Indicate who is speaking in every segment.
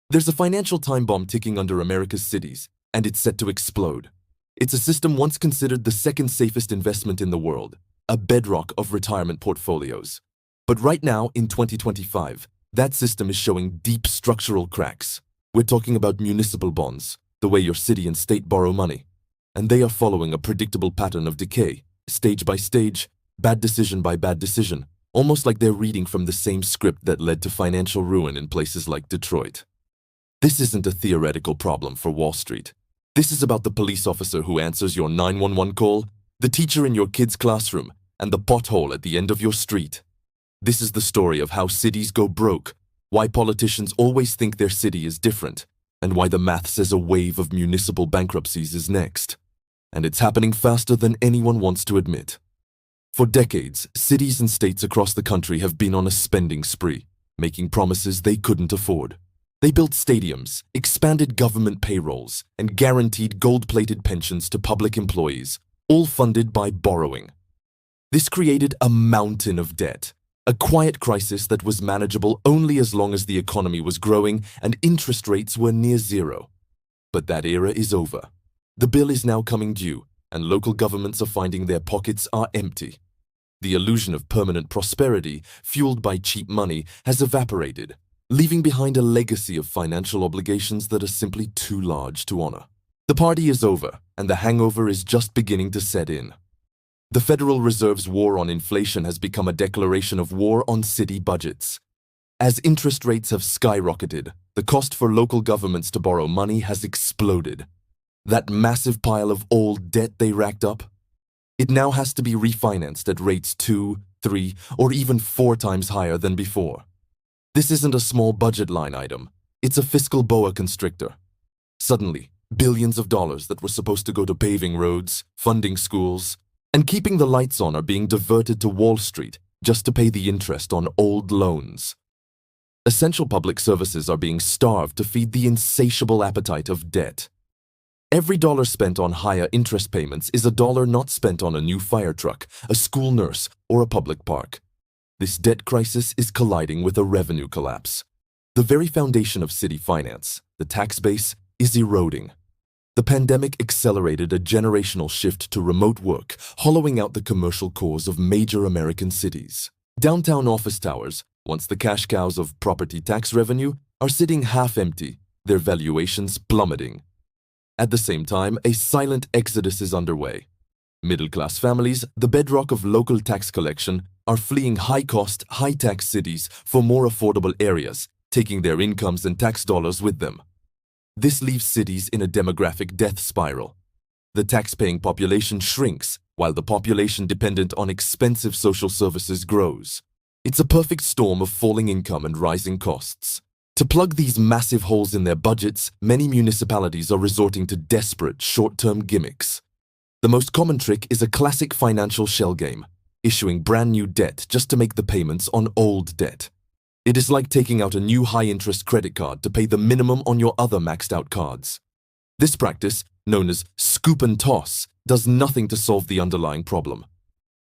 Speaker 1: There's a financial time bomb ticking under America's cities, and it's set to explode. It's a system once considered the second safest investment in the world, a bedrock of retirement portfolios. But right now, in 2025, that system is showing deep structural cracks. We're talking about municipal bonds, the way your city and state borrow money. And they are following a predictable pattern of decay, stage by stage, bad decision by bad decision, almost like they're reading from the same script that led to financial ruin in places like Detroit. This isn't a theoretical problem for Wall Street. This is about the police officer who answers your 911 call, the teacher in your kid's classroom, and the pothole at the end of your street. This is the story of how cities go broke, why politicians always think their city is different, and why the math says a wave of municipal bankruptcies is next. And it's happening faster than anyone wants to admit. For decades, cities and states across the country have been on a spending spree, making promises they couldn't afford. They built stadiums, expanded government payrolls, and guaranteed gold-plated pensions to public employees, all funded by borrowing. This created a mountain of debt, a quiet crisis that was manageable only as long as the economy was growing and interest rates were near zero. But that era is over. The bill is now coming due, and local governments are finding their pockets are empty. The illusion of permanent prosperity, fueled by cheap money, has evaporated, leaving behind a legacy of financial obligations that are simply too large to honor. The party is over, and the hangover is just beginning to set in. The Federal Reserve's war on inflation has become a declaration of war on city budgets. As interest rates have skyrocketed, the cost for local governments to borrow money has exploded. That massive pile of old debt they racked up, it now has to be refinanced at rates 2, 3, or even 4 times higher than before. This isn't a small budget line item, it's a fiscal boa constrictor. Suddenly, billions of dollars that were supposed to go to paving roads, funding schools, and keeping the lights on are being diverted to Wall Street just to pay the interest on old loans. Essential public services are being starved to feed the insatiable appetite of debt. Every dollar spent on higher interest payments is a dollar not spent on a new fire truck, a school nurse, or a public park. This debt crisis is colliding with a revenue collapse. The very foundation of city finance, the tax base, is eroding. The pandemic accelerated a generational shift to remote work, hollowing out the commercial cores of major American cities. Downtown office towers, once the cash cows of property tax revenue, are sitting half empty, their valuations plummeting. At the same time, a silent exodus is underway. Middle-class families, the bedrock of local tax collection, are fleeing high-cost, high-tax cities for more affordable areas, taking their incomes and tax dollars with them. This leaves cities in a demographic death spiral. The tax-paying population shrinks, while the population dependent on expensive social services grows. It's a perfect storm of falling income and rising costs. To plug these massive holes in their budgets, many municipalities are resorting to desperate short-term gimmicks. The most common trick is a classic financial shell game, issuing brand new debt just to make the payments on old debt. It is like taking out a new high-interest credit card to pay the minimum on your other maxed-out cards. This practice, known as scoop and toss, does nothing to solve the underlying problem.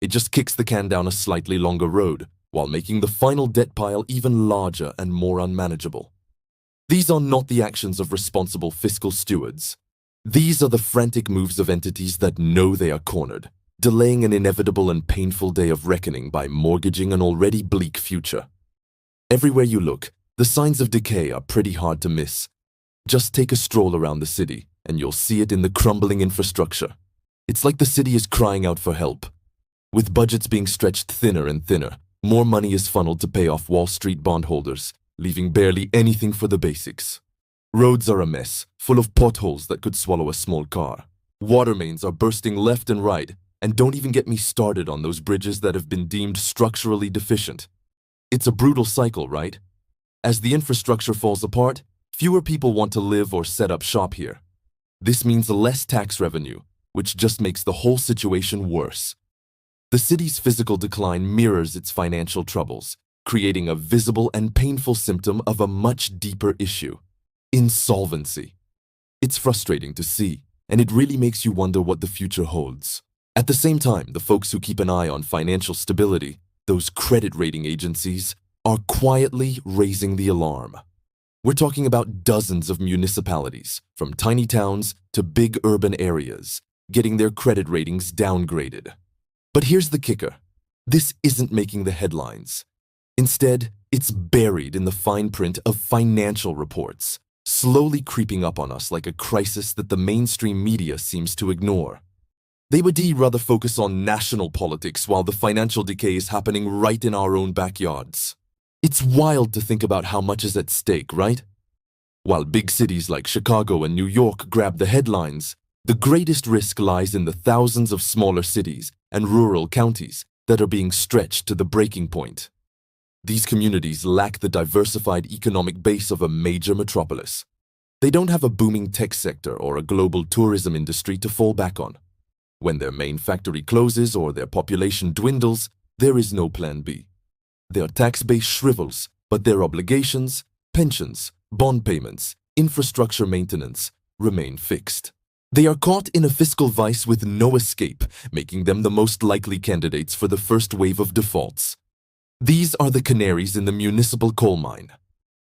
Speaker 1: It just kicks the can down a slightly longer road, while making the final debt pile even larger and more unmanageable. These are not the actions of responsible fiscal stewards. These are the frantic moves of entities that know they are cornered, delaying an inevitable and painful day of reckoning by mortgaging an already bleak future. Everywhere you look, the signs of decay are pretty hard to miss. Just take a stroll around the city, and you'll see it in the crumbling infrastructure. It's like the city is crying out for help. With budgets being stretched thinner and thinner, more money is funneled to pay off Wall Street bondholders, leaving barely anything for the basics. Roads are a mess, full of potholes that could swallow a small car. Water mains are bursting left and right, and don't even get me started on those bridges that have been deemed structurally deficient. It's a brutal cycle, right? As the infrastructure falls apart, fewer people want to live or set up shop here. This means less tax revenue, which just makes the whole situation worse. The city's physical decline mirrors its financial troubles, creating a visible and painful symptom of a much deeper issue: insolvency. It's frustrating to see, and it really makes you wonder what the future holds. At the same time, the folks who keep an eye on financial stability, those credit rating agencies, are quietly raising the alarm. We're talking about dozens of municipalities, from tiny towns to big urban areas, getting their credit ratings downgraded. But here's the kicker. This isn't making the headlines. Instead, it's buried in the fine print of financial reports, slowly creeping up on us like a crisis that the mainstream media seems to ignore. They would rather focus on national politics while the financial decay is happening right in our own backyards. It's wild to think about how much is at stake, right? While big cities like Chicago and New York grab the headlines, the greatest risk lies in the thousands of smaller cities and rural counties that are being stretched to the breaking point. These communities lack the diversified economic base of a major metropolis. They don't have a booming tech sector or a global tourism industry to fall back on. When their main factory closes or their population dwindles, there is no plan B. Their tax base shrivels, but their obligations, pensions, bond payments, infrastructure maintenance remain fixed. They are caught in a fiscal vice with no escape, making them the most likely candidates for the first wave of defaults. These are the canaries in the municipal coal mine.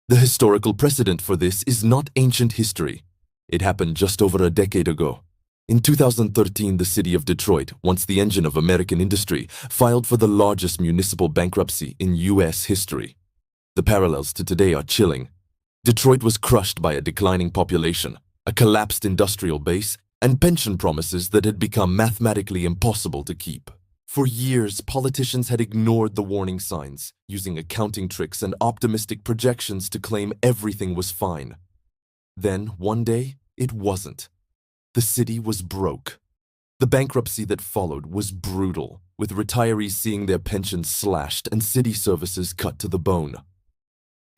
Speaker 1: The historical precedent for this is not ancient history. It happened just over a decade ago. In 2013, the city of Detroit, once the engine of American industry, filed for the largest municipal bankruptcy in U.S. history. The parallels to today are chilling. Detroit was crushed by a declining population, a collapsed industrial base, and pension promises that had become mathematically impossible to keep. For years, politicians had ignored the warning signs, using accounting tricks and optimistic projections to claim everything was fine. Then, one day, it wasn't. The city was broke. The bankruptcy that followed was brutal, with retirees seeing their pensions slashed and city services cut to the bone.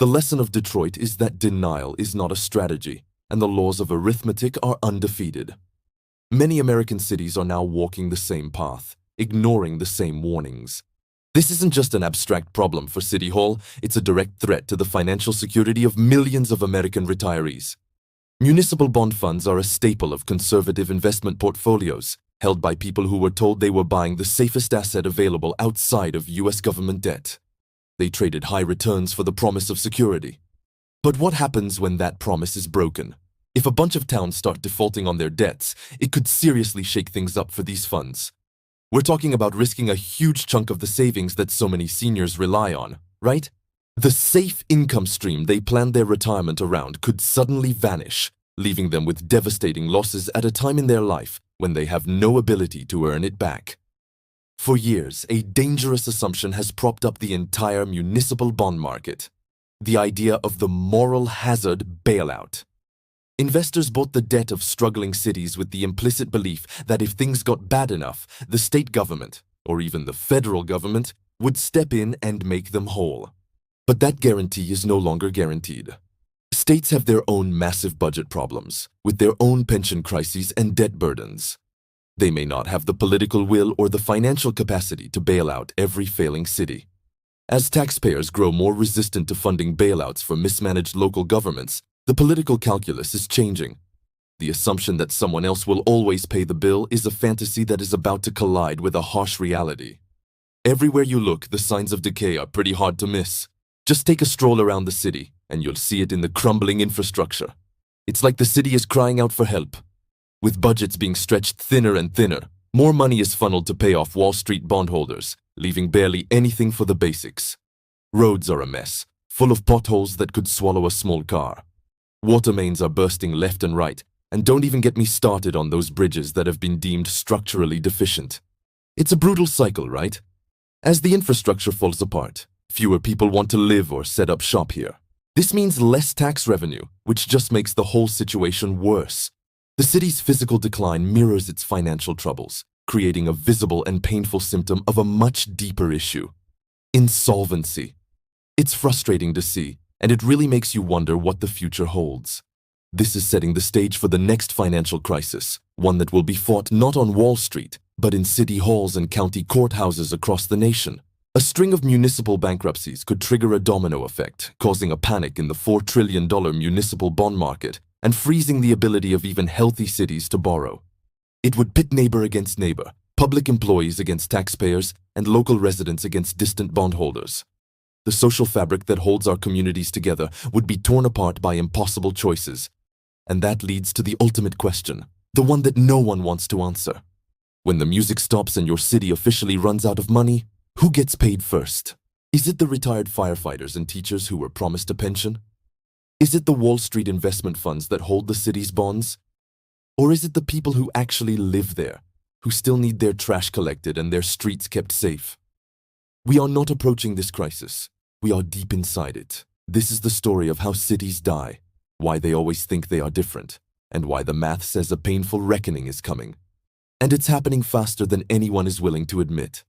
Speaker 1: The lesson of Detroit is that denial is not a strategy, and the laws of arithmetic are undefeated. Many American cities are now walking the same path, ignoring the same warnings. This isn't just an abstract problem for City Hall, it's a direct threat to the financial security of millions of American retirees. Municipal bond funds are a staple of conservative investment portfolios, held by people who were told they were buying the safest asset available outside of U.S. government debt. They traded high returns for the promise of security. But what happens when that promise is broken? If a bunch of towns start defaulting on their debts, it could seriously shake things up for these funds. We're talking about risking a huge chunk of the savings that so many seniors rely on, right? The safe income stream they planned their retirement around could suddenly vanish, leaving them with devastating losses at a time in their life when they have no ability to earn it back. For years, a dangerous assumption has propped up the entire municipal bond market: the idea of the moral hazard bailout. Investors bought the debt of struggling cities with the implicit belief that if things got bad enough, the state government, or even the federal government, would step in and make them whole. But that guarantee is no longer guaranteed. States have their own massive budget problems, with their own pension crises and debt burdens. They may not have the political will or the financial capacity to bail out every failing city. As taxpayers grow more resistant to funding bailouts for mismanaged local governments, the political calculus is changing. The assumption that someone else will always pay the bill is a fantasy that is about to collide with a harsh reality. Everywhere you look, the signs of decay are pretty hard to miss. Just take a stroll around the city, and you'll see it in the crumbling infrastructure. It's like the city is crying out for help. With budgets being stretched thinner and thinner, more money is funneled to pay off Wall Street bondholders, leaving barely anything for the basics. Roads are a mess, full of potholes that could swallow a small car. Water mains are bursting left and right, and don't even get me started on those bridges that have been deemed structurally deficient. It's a brutal cycle, right? As the infrastructure falls apart, fewer people want to live or set up shop here. This means less tax revenue, which just makes the whole situation worse. The city's physical decline mirrors its financial troubles, creating a visible and painful symptom of a much deeper issue: insolvency. It's frustrating to see, and it really makes you wonder what the future holds. This is setting the stage for the next financial crisis, one that will be fought not on Wall Street, but in city halls and county courthouses across the nation. A string of municipal bankruptcies could trigger a domino effect, causing a panic in the $4 trillion municipal bond market and freezing the ability of even healthy cities to borrow. It would pit neighbor against neighbor, public employees against taxpayers, and local residents against distant bondholders. The social fabric that holds our communities together would be torn apart by impossible choices. And that leads to the ultimate question, the one that no one wants to answer. When the music stops and your city officially runs out of money, who gets paid first? Is it the retired firefighters and teachers who were promised a pension? Is it the Wall Street investment funds that hold the city's bonds? Or is it the people who actually live there, who still need their trash collected and their streets kept safe? We are not approaching this crisis. We are deep inside it. This is the story of how cities die, why they always think they are different, and why the math says a painful reckoning is coming. And it's happening faster than anyone is willing to admit.